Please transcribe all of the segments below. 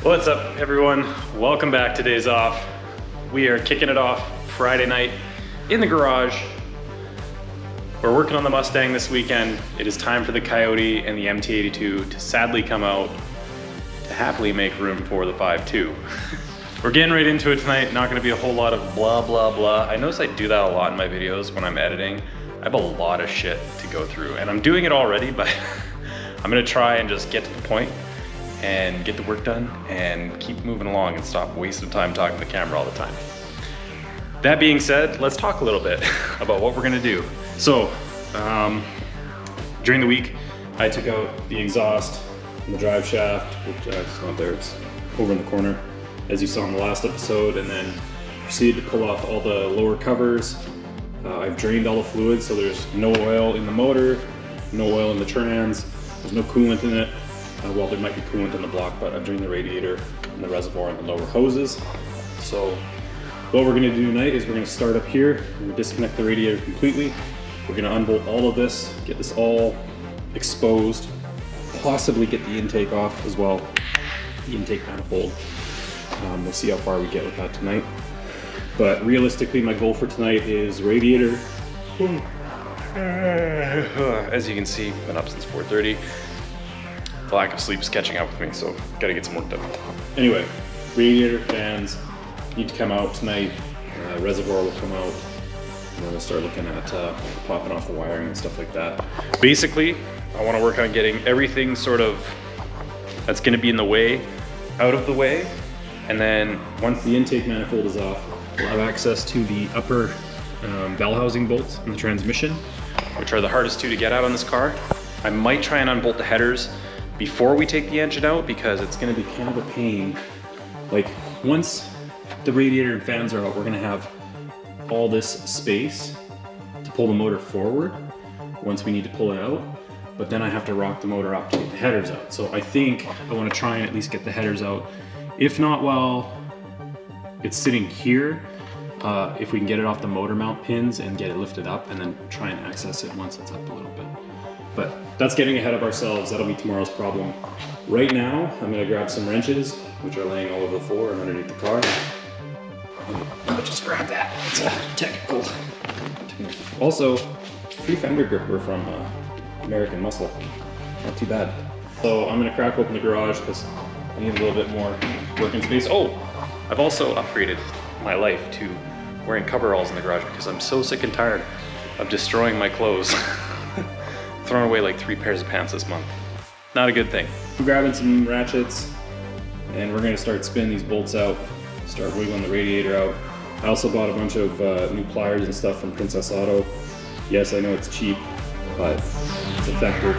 What's up, everyone? Welcome back to Days Off. We are kicking it off Friday night in the garage. We're working on the Mustang this weekend. It is time for the Coyote and the MT82 to sadly come out to happily make room for the 5.2. We're getting right into it tonight. Not gonna be a whole lot of blah, blah, blah. I notice I do that a lot in my videos when I'm editing. I have a lot of shit to go through and I'm doing it already, but I'm gonna try and just get to the point and get the work done and keep moving along and stop wasting time talking to the camera all the time. That being said, let's talk a little bit about what we're gonna do. So, during the week, I took out the exhaust and the drive shaft, which it's not there, it's over in the corner, as you saw in the last episode, and then proceeded to pull off all the lower covers. I've drained all the fluids, so there's no oil in the motor, no oil in the trans, there's no coolant in it. Well, there might be coolant in the block, but I've drained the radiator and the reservoir and the lower hoses. So what we're gonna do tonight is we're gonna start up here, we're gonna disconnect the radiator completely. We're gonna unbolt all of this, get this all exposed, possibly get the intake off as well, the intake manifold. We'll see how far we get with that tonight. But realistically, my goal for tonight is radiator. As you can see, I've been up since 4:30. The lack of sleep is catching up with me, so gotta get some work done. Anyway, radiator fans need to come out tonight. Reservoir will come out. And then we'll start looking at popping off the wiring and stuff like that. Basically, I want to work on getting everything sort of that's going to be in the way out of the way. And then once the intake manifold is off, we'll have access to the upper bell housing bolts in the transmission, which are the hardest two to get out on this car. I might try and unbolt the headers before we take the engine out because it's going to be kind of a pain. Like once the radiator and fans are out, we're going to have all this space to pull the motor forward once we need to pull it out, but then I have to rock the motor up to get the headers out. So I think I want to try and at least get the headers out. If not while it's sitting here, if we can get it off the motor mount pins and get it lifted up and then try and access it once it's up a little bit. But that's getting ahead of ourselves. That'll be tomorrow's problem. Right now, I'm gonna grab some wrenches, which are laying all over the floor and underneath the car. I'll just grab that. It's a technical. Also, free fender gripper from American Muscle. Not too bad. So I'm gonna crack open the garage because I need a little bit more working space. Oh, I've also upgraded my life to wearing coveralls in the garage because I'm so sick and tired of destroying my clothes. Thrown away like 3 pairs of pants this month. Not a good thing. I'm grabbing some ratchets and we're gonna start spinning these bolts out, start wiggling the radiator out. I also bought a bunch of new pliers and stuff from Princess Auto. Yes, I know it's cheap, but it's effective.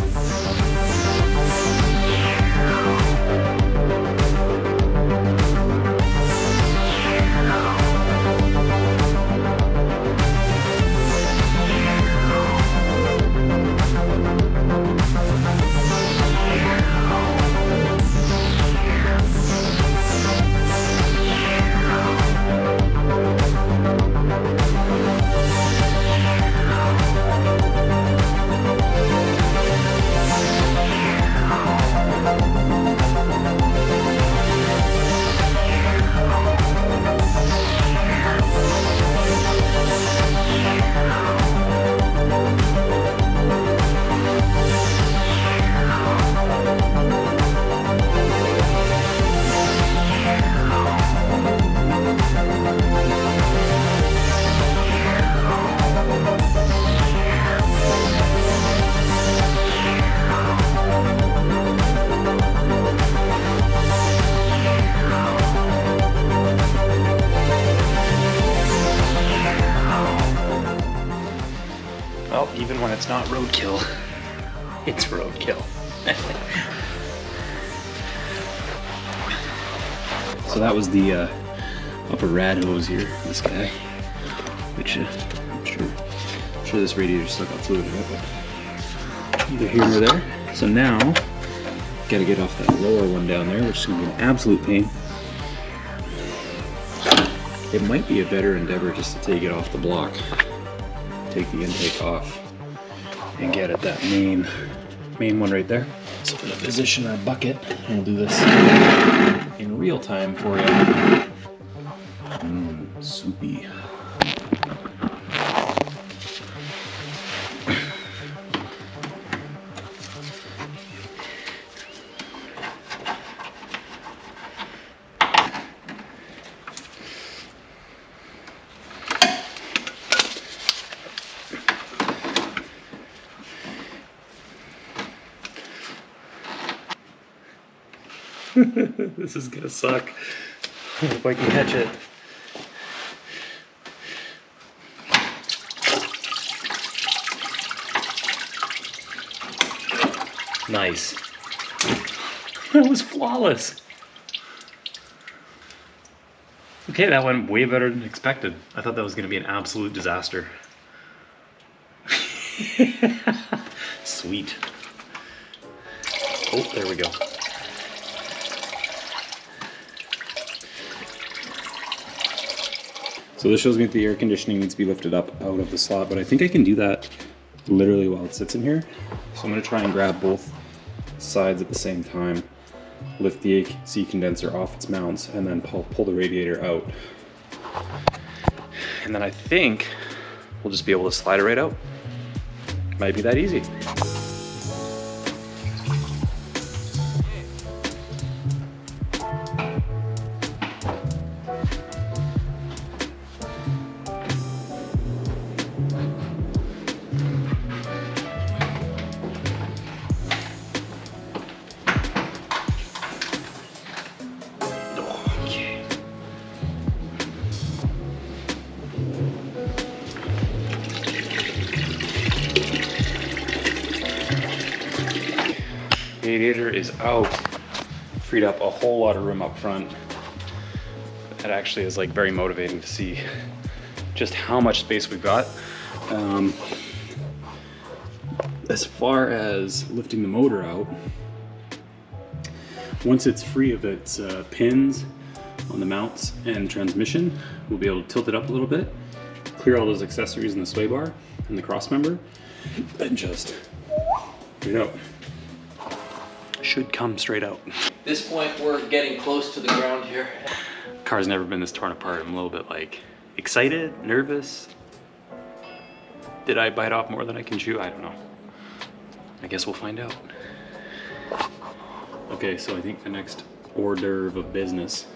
Well, even when it's not roadkill, it's roadkill. So that was the upper rad hose here, this guy, which I'm sure this radiator still got fluid in it, but either here or there. So now, gotta get off that lower one down there, which is gonna be an absolute pain. It might be a better endeavor just to take it off the block. Take the intake off and get at that main main one right there. So we're gonna position our bucket and we'll do this in real time for you. Soupy. This is gonna suck. I hope I can catch it. Nice. That was flawless. Okay, that went way better than expected. I thought that was gonna be an absolute disaster. Sweet. Oh, there we go. So this shows me that the air conditioning needs to be lifted up out of the slot, but I think I can do that literally while it sits in here. So I'm gonna try and grab both sides at the same time, lift the AC condenser off its mounts, and then pull the radiator out. And then I think we'll just be able to slide it right out. Might be that easy. Radiator is out. Freed up a whole lot of room up front. That actually is like very motivating to see just how much space we've got. As far as lifting the motor out, once it's free of its pins on the mounts and transmission, we'll be able to tilt it up a little bit, clear all those accessories in the sway bar and the cross member, and just get it out. Should come straight out. At this point, we're getting close to the ground here. Car's never been this torn apart. I'm a little bit like excited, nervous. Did I bite off more than I can chew? I don't know. I guess we'll find out. Okay, so I think the next order of business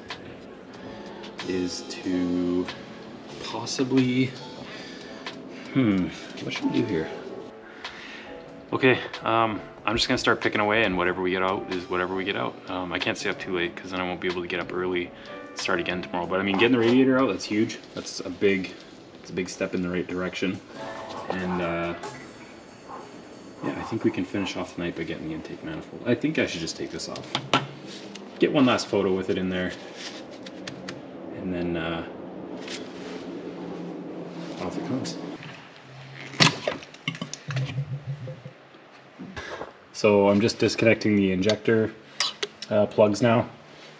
is to possibly, what should we do here? Okay, I'm just gonna start picking away, and whatever we get out is whatever we get out. I can't stay up too late because then I won't be able to get up early and start again tomorrow. But I mean, getting the radiator out, that's huge. That's a big step in the right direction. And yeah, I think we can finish off the night by getting the intake manifold. I think I should just take this off. Get one last photo with it in there. And then off it comes. So I'm just disconnecting the injector plugs now,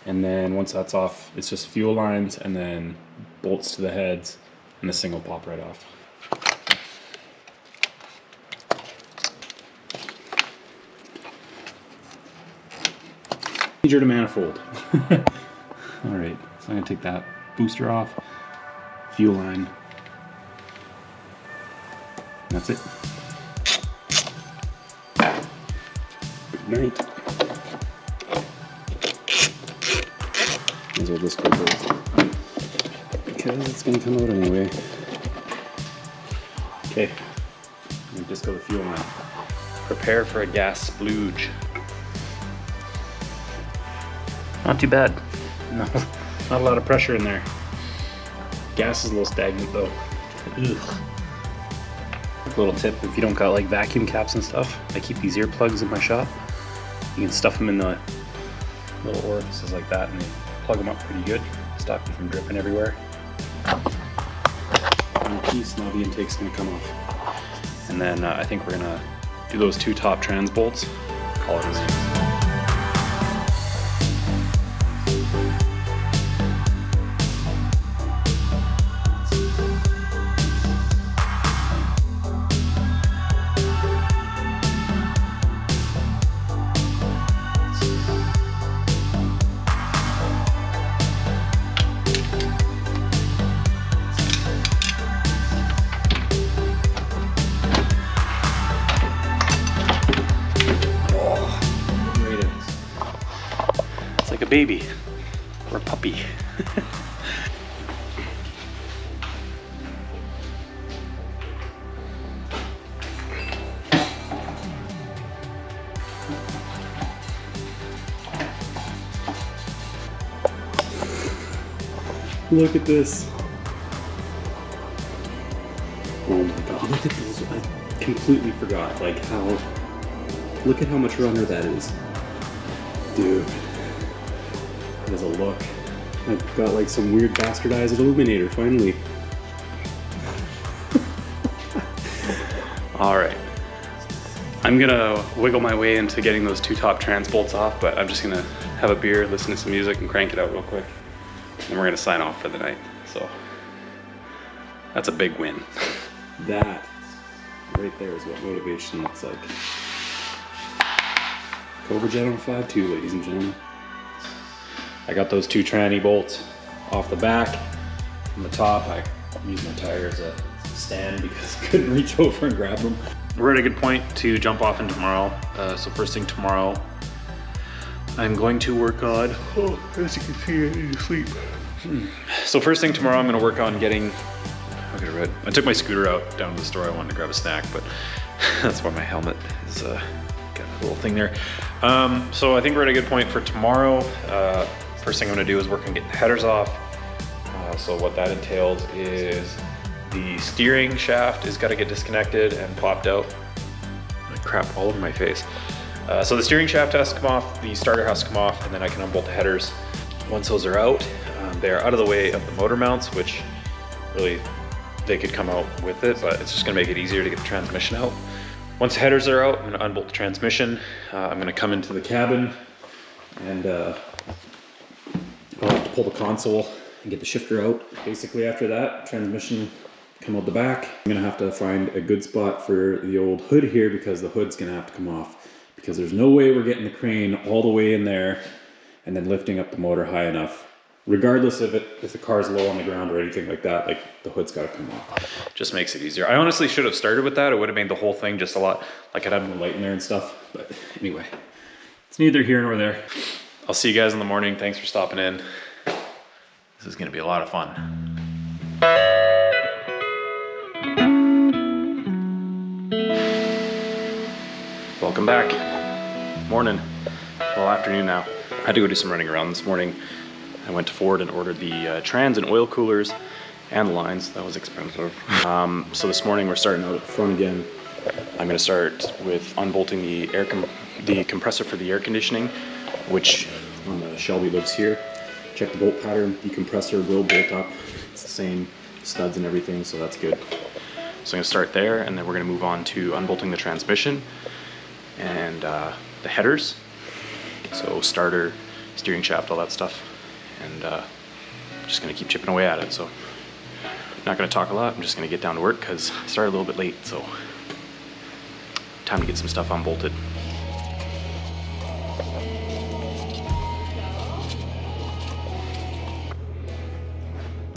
and then once that's off, it's just fuel lines and then bolts to the heads, and this thing will pop right off. Major to manifold. All right, so I'm gonna take that booster off, fuel line, and that's it. Night. Might as well just go both, because it's going to come out anyway. Okay, I'm going to disco the fuel line. Prepare for a gas splooge. Not too bad. No, not a lot of pressure in there. Gas is a little stagnant though. Ugh. Little tip, if you don't got like vacuum caps and stuff, I keep these earplugs in my shop. You can stuff them in the little orifices like that and they plug them up pretty good. Stop you from dripping everywhere. One piece, now the intake's gonna come off. And then I think we're gonna do those two top trans bolts, call it a night. baby, or a puppy. Look at this. Oh my god, look at those. I completely forgot, like how, look at how much runner that is. Dude, that is a look. I've got like some weird bastardized illuminator, finally. All right. I'm gonna wiggle my way into getting those 2 top trans bolts off, but I'm just gonna have a beer, listen to some music, and crank it out real quick. And we're gonna sign off for the night. So that's a big win. That right there is what motivation looks like. Cobra Jet on 5.2, ladies and gentlemen. I got those 2 tranny bolts off the back. From the top, I used my tire as a stand because I couldn't reach over and grab them. We're at a good point to jump off in tomorrow. So first thing tomorrow, I'm going to work on, as you can see, I need to sleep. So first thing tomorrow, I'm gonna work on getting, look at it red. I took my scooter out down to the store. I wanted to grab a snack, but that's why my helmet is got a little thing there. So I think we're at a good point for tomorrow. First thing I'm gonna do is work on getting the headers off. So what that entails is the steering shaft is gotta get disconnected and popped out. Crap all over my face. So the steering shaft has to come off, the starter has to come off, and then I can unbolt the headers. Once those are out, they're out of the way of the motor mounts, which really, they could come out with it, but it's just gonna make it easier to get the transmission out. Once the headers are out, I'm gonna unbolt the transmission. I'm gonna come into the cabin and I'll have to pull the console and get the shifter out. Basically after that, transmission come out the back. I'm gonna have to find a good spot for the old hood here because the hood's gonna have to come off because there's no way we're getting the crane all the way in there and then lifting up the motor high enough. Regardless of it, if the car's low on the ground or anything like that, like the hood's gotta come off. Just makes it easier. I honestly should have started with that. It would have made the whole thing just a lot, like I'd have more light in there and stuff. But anyway, it's neither here nor there. I'll see you guys in the morning. Thanks for stopping in. This is gonna be a lot of fun. Welcome back. Morning. Well, afternoon now. I had to go do some running around this morning. I went to Ford and ordered the trans and oil coolers and the lines. That was expensive. So this morning we're starting out at the front again. I'm gonna start with unbolting the compressor for the air conditioning, which on the Shelby lives here. Check the bolt pattern. The compressor will bolt up. It's the same studs and everything, so that's good. So I'm gonna start there, and then we're gonna move on to unbolting the transmission and the headers. So starter, steering shaft, all that stuff. And just gonna keep chipping away at it. So not gonna talk a lot. I'm just gonna get down to work because I started a little bit late. So time to get some stuff unbolted.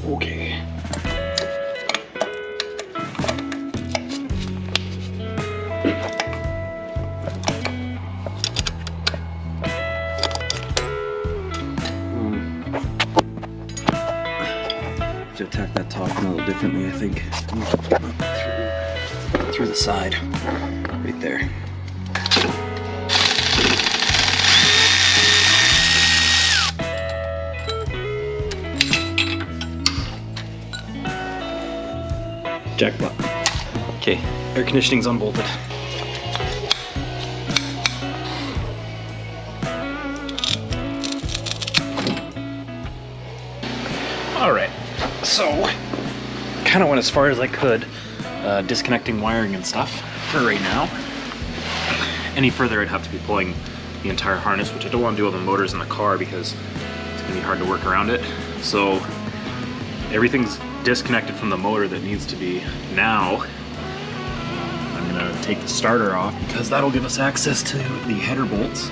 Okay. To attack that top a little differently, I think. Through the side, right there. Jackpot. Okay, air conditioning's unbolted. All right. So, kind of went as far as I could, disconnecting wiring and stuff for right now. Any further, I'd have to be pulling the entire harness, which I don't want to do on the motors in the car because it's going to be hard to work around it. So, everything's disconnected from the motor that needs to be. Now, I'm going to take the starter off because that'll give us access to the header bolts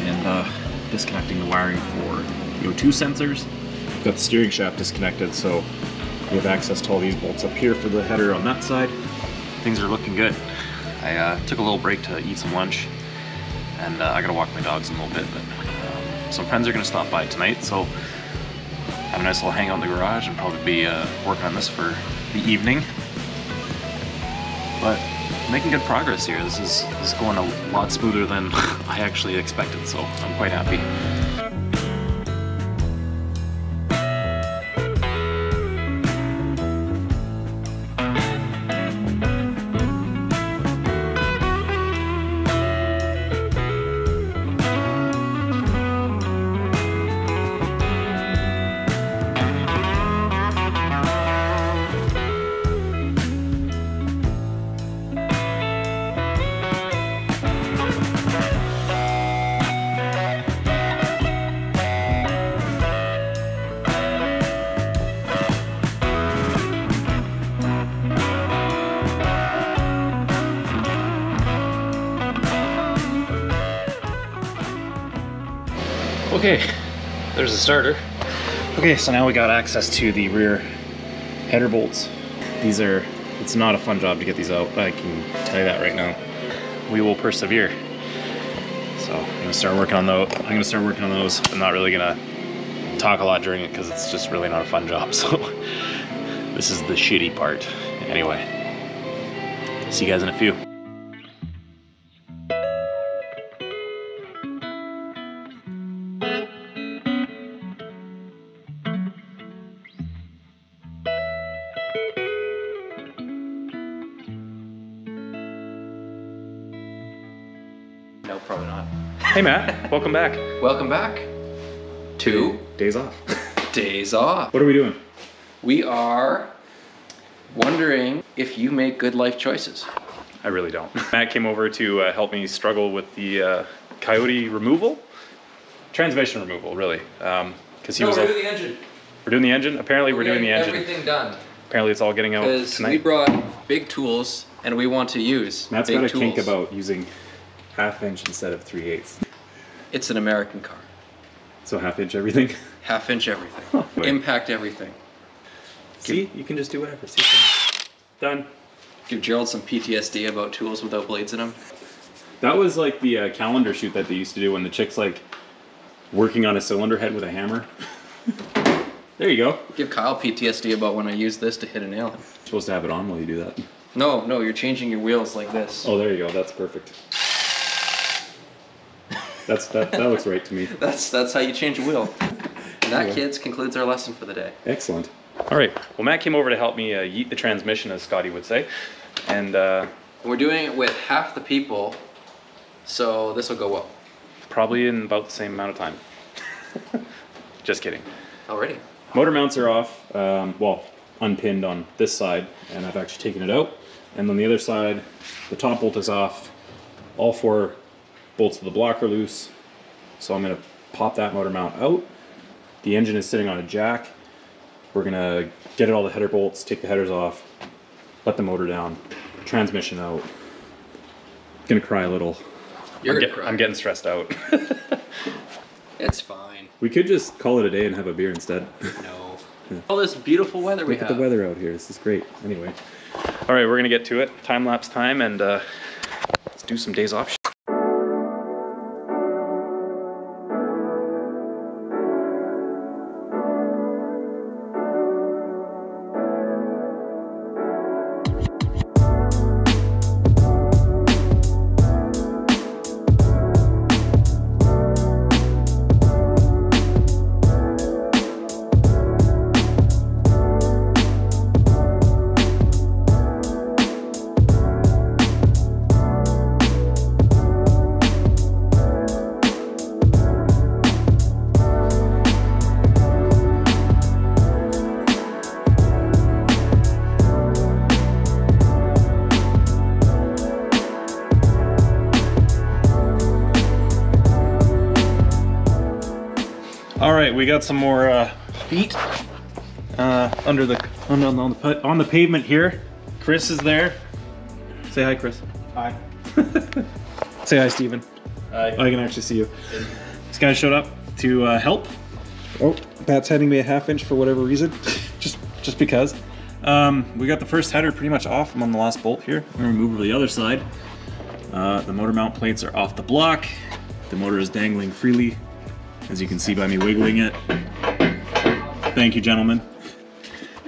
and disconnecting the wiring for the O2 sensors. Got the steering shaft disconnected, so we have access to all these bolts up here for the header on that side. Things are looking good. I took a little break to eat some lunch, and I gotta walk my dogs in a little bit, but some friends are gonna stop by tonight, so have a nice little hangout in the garage and probably be working on this for the evening. But making good progress here. This is going a lot smoother than I actually expected, so I'm quite happy. Okay, there's the starter. Okay, so now we got access to the rear header bolts. It's not a fun job to get these out, I can tell you that right now. We will persevere. So I'm gonna start working on those. I'm not really gonna talk a lot during it because it's just really not a fun job. So this is the shitty part. Anyway, see you guys in a few. No, probably not. Hey Matt, welcome back. Welcome back to Days off. Days Off. What are we doing? We are wondering if you make good life choices. I really don't. Matt came over to help me struggle with the Coyote removal. Transmission removal, really. Because he was we're doing the engine. We're doing the engine? Apparently we're doing the engine. Everything done. Apparently it's all getting out Because tonight. we brought big tools and we want to use Matt's big got a tools. kink about using 1/2 inch instead of 3/8. It's an American car. So 1/2 inch everything. 1/2 inch everything. Wait. Impact everything. See, you can just do whatever. See, done. Give Gerald some PTSD about tools without blades in them. That was like the calendar shoot that they used to do when the chick's like working on a cylinder head with a hammer. There you go. Give Kyle PTSD about when I use this to hit a nail. You're supposed to have it on while you do that. No, you're changing your wheels like this. Oh, there you go. That's perfect. That looks right to me. That's how you change a wheel. And that, kids, concludes our lesson for the day. Excellent. All right, well Matt came over to help me yeet the transmission, as Scotty would say. And We're doing it with half the people, so this will go well. probably in about the same amount of time. Just kidding. Already. Motor mounts are off, well, unpinned on this side, and I've actually taken it out. And on the other side, the top bolt is off. All 4 bolts of the block are loose. So I'm gonna pop that motor mount out. The engine is sitting on a jack. We're gonna get all the header bolts, take the headers off, let the motor down, transmission out. Gonna cry a little. I'm getting stressed out. It's fine. We could just call it a day and have a beer instead. No. All this beautiful weather we Look have. at the weather out here. This is great. Anyway. All right, we're gonna get to it. Time lapse time, and let's do some days off. All right, we got some more feet on the pavement here. Chris is there. Say hi, Chris. Hi. Say hi, Steven. Hi. I can actually see you. This guy showed up to help. Oh, Pat's handing me a 1/2 inch for whatever reason, just because. We got the first header pretty much off. I'm on the last bolt here. I'm gonna remove the other side. The motor mount plates are off the block. The motor is dangling freely as you can see by me wiggling it. Thank you, gentlemen.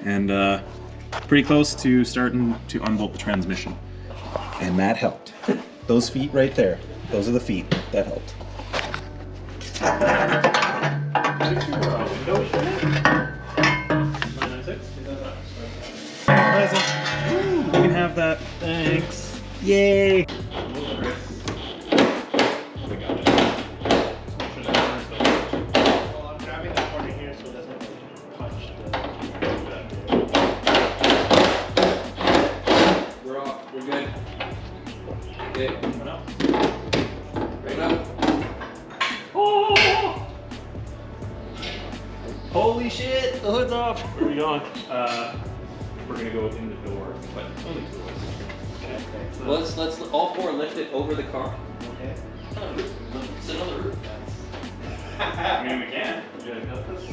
And pretty close to starting to unbolt the transmission. And that helped. Those feet right there, those are the feet. That helped. Present. You can have that. Thanks. Yay. Holy shit, the hood's off. Where are we going? We're gonna go in the door, but only 2 of us. Okay. So Let's all 4 lift it over the car. okay. Sit on the roof. I mean, we can. We gotta cut this.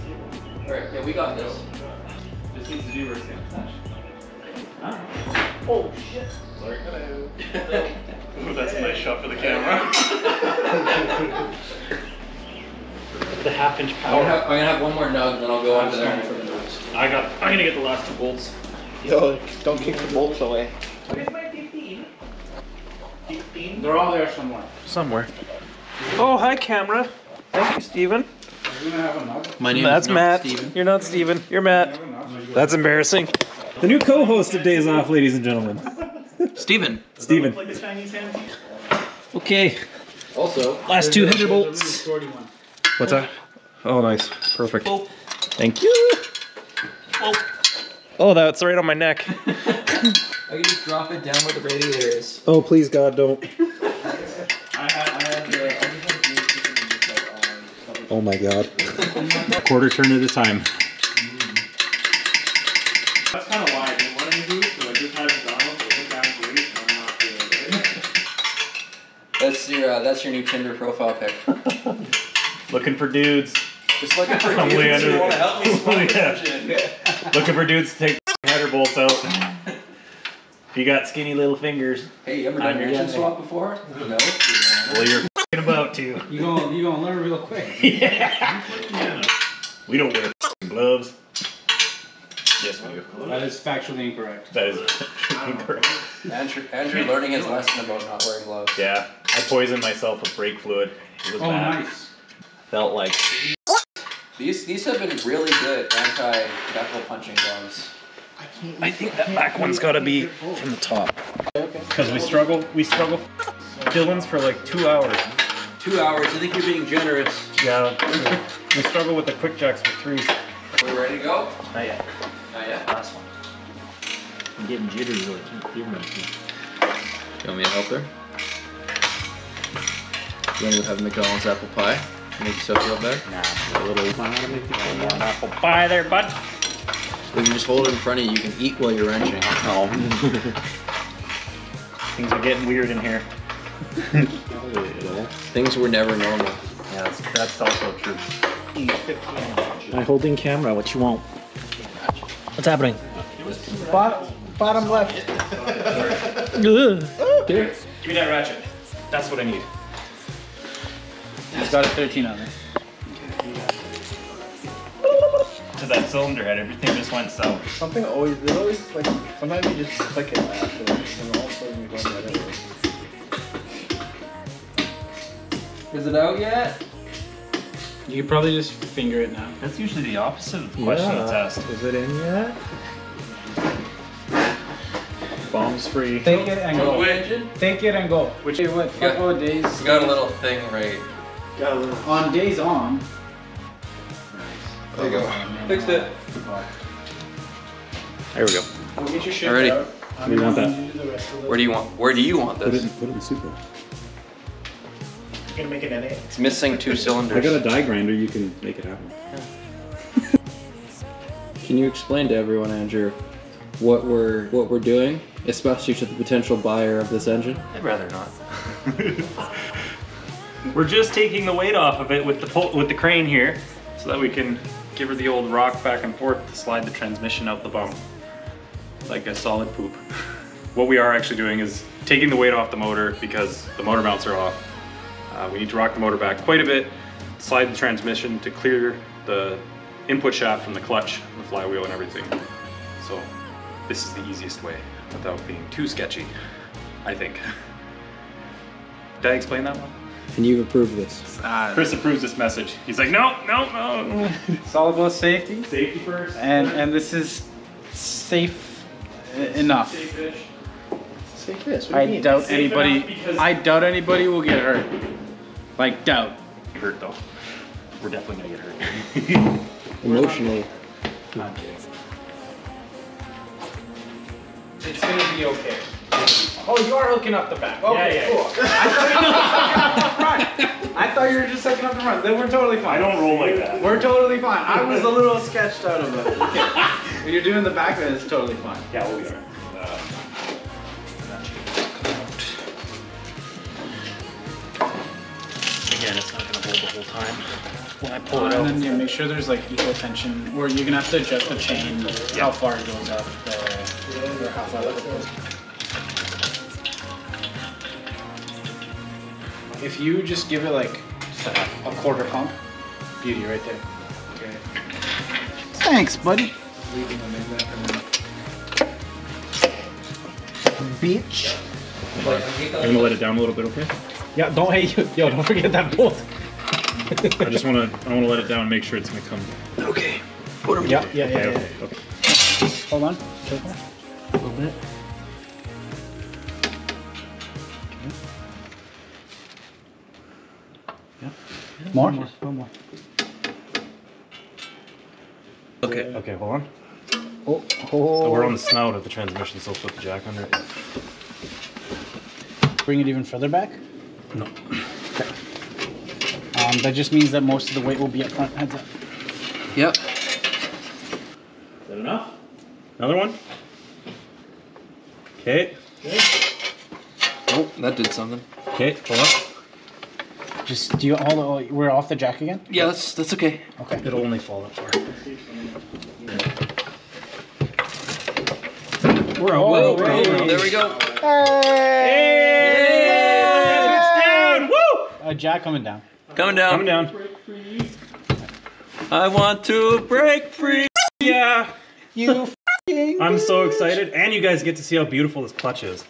Alright, yeah, we got this. Just needs to do where it's gonna touch. Huh? Oh shit. Sorry. Hello. Ooh, that's a nice shot for the camera. The half-inch I'm power. gonna have one more nug, then I'll go under there. I'm gonna get the last 2 bolts. Yo, don't kick the bolts away. They're all there somewhere. Somewhere. Oh, hi, camera. Thank you, Steven. My name That's is not Matt. Steven. You're not Steven. You're Matt. That's embarrassing. The new co-host of Days Off, ladies and gentlemen. Steven. Steven. Like a Chinese hand. Okay. Also, Last 2 header bolts. What's that? Oh, nice. Perfect. Thank you. Oh, that's right on my neck. I can just drop it down where the radiator is. Oh, please, God, don't. Oh my God. A quarter turn at a time. That's kind of why I didn't want to do, so I just had it down, so it down great, and I'm not doing it. That's your new Tinder profile pic. Looking for dudes. Just looking for I'm way dudes who under- want to help me swing the Yeah. engine. Looking for dudes to take header bolts out. If you got skinny little fingers, Hey, you ever done your engine guy. swap before? No. well, you're f***ing about to. You gonna learn real quick. Yeah. We don't wear f***ing gloves. Yes, we do. That is factually incorrect. That is incorrect. Andrew learning his lesson about not wearing gloves. Yeah, I poisoned myself with brake fluid. It was Oh, bad. nice. Felt like. These have been really good anti-knuckle punching gloves. I think that back one's got to be from the top. Because we struggle Dylan's for like 2 hours. 2 hours. I think you're being generous. Yeah, we struggle with the quick jacks for 3. We ready to go? Not yet. Not yet. Last one. I'm getting jittery though. I can't feel anything. You want me to help her? You want to go have McDonald's apple pie? Make yourself feel better? Nah, a little apple pie there, bud. We can just hold it in front of you. You can eat while you're wrenching. Oh. Things are getting weird in here. Things were never normal. Yeah, that's also true. I'm holding camera. What you want? What's happening? Bottom left. Ugh. Give me that ratchet. That's what I need. It's got a 13 on it. To that cylinder head, everything just went south. Something always, there's always like, sometimes you just click it afterwards, and all of a sudden you're going the other way. Is it out yet? You could probably just finger it now. That's usually the opposite of the question to test. Is it in yet? Bombs free. Take it and go. Engine? Take it and go. Which what? Yeah. Couple of days. It's got a little thing right. On days on. There you go. Fixed it. There we go. We'll get your shit Alrighty. out. Where do you want that? Where do you want Put it this? in, put it in super. You gonna make it NA? It's missing 2 cylinders. I got a die grinder, you can make it happen. Can you explain to everyone, Andrew, what we're doing, especially to the potential buyer of this engine? I'd rather not. We're just taking the weight off of it with the crane here, so that we can give her the old rock back and forth to slide the transmission out the bump, like a solid poop. What we are actually doing is taking the weight off the motor because the motor mounts are off. We need to rock the motor back quite a bit slide the transmission to clear the input shaft from the clutch, the flywheel and everything. So this is the easiest way without being too sketchy, I think. Did I explain that well? And you've approved this. Chris approves this message. He's like, no. It's all about safety. Safety first. And this is safe enough. Safe-ish. Safe-ish. I doubt Safe anybody. enough because- I doubt anybody will get hurt. Like doubt. Hurt though. We're definitely gonna get hurt. Emotionally. Not kidding. It's gonna be okay. Oh, you are hooking up the back. Okay, Yeah. cool. I thought you were just hooking up the front. Then we're totally fine. I don't roll like that. We're totally fine. I was a little sketched out of it. Okay. When you're doing the back, then it's totally fine. Yeah, we'll be alright. Again, it's not gonna hold the whole time. When I pull it out. And then you make sure there's like equal tension, or you're gonna have to adjust the chain, how far it goes up, or how far it goes. If you just give it like a quarter pump, beauty right there. Okay. Thanks, buddy. Leaving them in there for now. Bitch. I'm gonna let it down a little bit, okay? Yeah, don't hate you. Yo, don't forget that bolt. I wanna let it down and make sure it's gonna come. Okay. Yeah. Okay. Hold on. Careful. A little bit. More? More. Okay, hold on. Oh. We're on the snout of the transmission, so put the jack under it. Bring it even further back? No. Okay. That just means that most of the weight will be up front. Heads up. Yep. Is that enough? Another one? Okay. Oh, that did something. Okay, hold on. Just do you hold? We're off the jack again. Yeah, that's okay. Okay. It'll only fall that far. We're out. Whoa, there we go. Hey! It's down! Woo! Jack coming down. Coming down. Coming down. I want to break free. Yeah! You I'm so excited, and you guys get to see how beautiful this clutch is.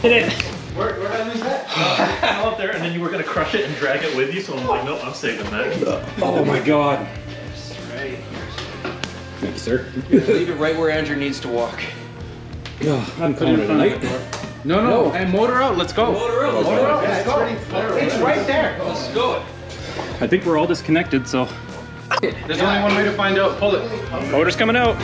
Hit it! Where did I lose that? Go up there and then you were gonna crush it and drag it with you, so I'm like, no, I'm saving that. Oh my god. Right. Thank you, sir. Leave it right where Andrew needs to walk. I'm calling it a night. No. Hey, motor out. Let's go. Motor out. Motor out. Let's go. It's right there. Let's go. I think we're all disconnected, so. There's only one way to find out. Pull it. Motor's coming out.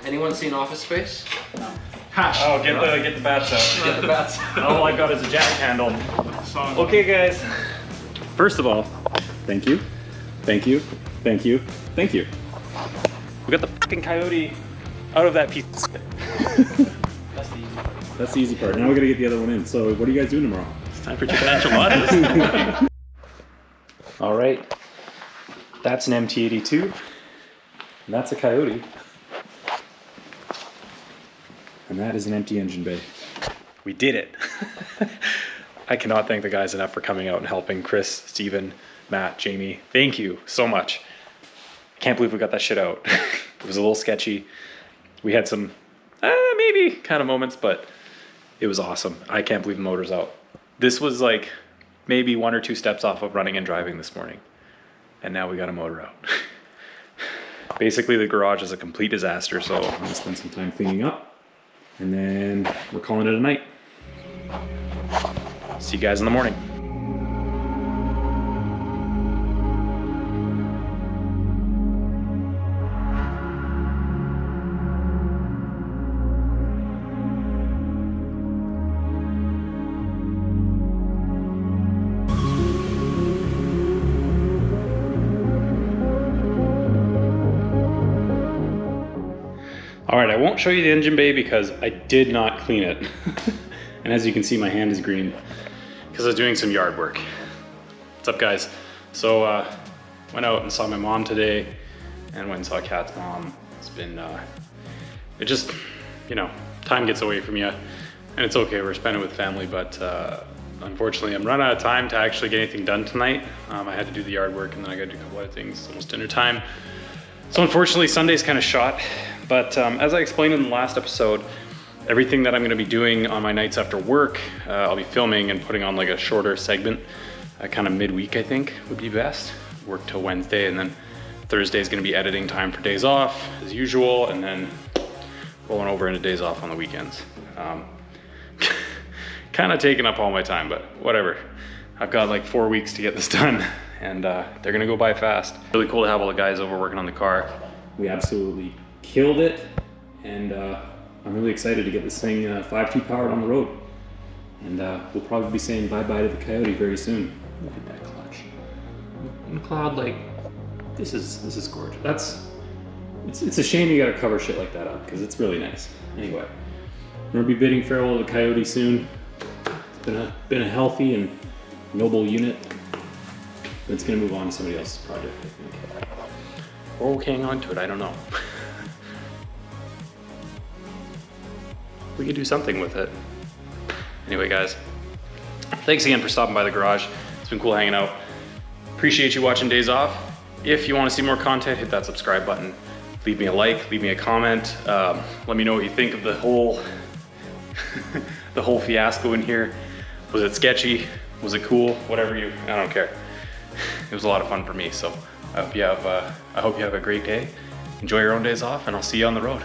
Anyone seen Office Space? No. Oh, get the bats out. Get the bats. All I got is a jack handle. Okay, guys. First of all, Thank you. Thank you. Thank you. Thank you. we got the fucking coyote out of that piece. That's the easy part. Now we gotta get the other one in. So what are you guys doing tomorrow? It's time for chicken enchiladas. All right. That's an MT82. And that's a Coyote. And that is an empty engine bay. We did it. I cannot thank the guys enough for coming out and helping. Chris, Steven, Matt, Jamie. Thank you so much. I can't believe we got that shit out. It was a little sketchy. We had some maybe kind of moments, but it was awesome. I can't believe the motor's out. This was like maybe 1 or 2 steps off of running and driving this morning. And now we got a motor out. Basically, the garage is a complete disaster, so I'm gonna spend some time cleaning up. And then we're calling it a night. see you guys in the morning. All right, I won't show you the engine bay because I did not clean it. And as you can see, my hand is green because I was doing some yard work. What's up, guys? So went out and saw my mom today and went and saw Kat's mom. It's been, it just, you know, time gets away from you and it's okay, we're spending it with family, but unfortunately I'm running out of time to actually get anything done tonight. I had to do the yard work and then I got to do a couple other things. It's almost dinner time. So unfortunately Sunday's kind of shot, but as I explained in the last episode, everything that I'm going to be doing on my nights after work, I'll be filming and putting on like a shorter segment, kind of midweek I think would be best. Work till Wednesday, and then Thursday is going to be editing time for days off as usual, and then rolling over into days off on the weekends. Kind of taking up all my time, but whatever. I've got like 4 weeks to get this done, and they're gonna go by fast. Really cool to have all the guys over working on the car. We absolutely killed it, and I'm really excited to get this thing 5.2 powered on the road. And we'll probably be saying bye-bye to the Coyote very soon. Look at that clutch. McLeod, like, this is gorgeous. It's a shame you gotta cover shit like that up, because it's really nice. Anyway, I'm gonna be bidding farewell to the Coyote soon. It's been a healthy and noble unit. But it's gonna move on to somebody else's project, I think. Or we'll hang on to it, I don't know. We could do something with it. Anyway, guys, thanks again for stopping by the garage. It's been cool hanging out. Appreciate you watching Days Off. If you want to see more content, hit that subscribe button. Leave me a like, leave me a comment. Let me know what you think of the whole the whole fiasco in here. Was it sketchy? Was it cool? Whatever I don't care. It was a lot of fun for me, so I hope you have a great day. Enjoy your own days off, and I'll see you on the road.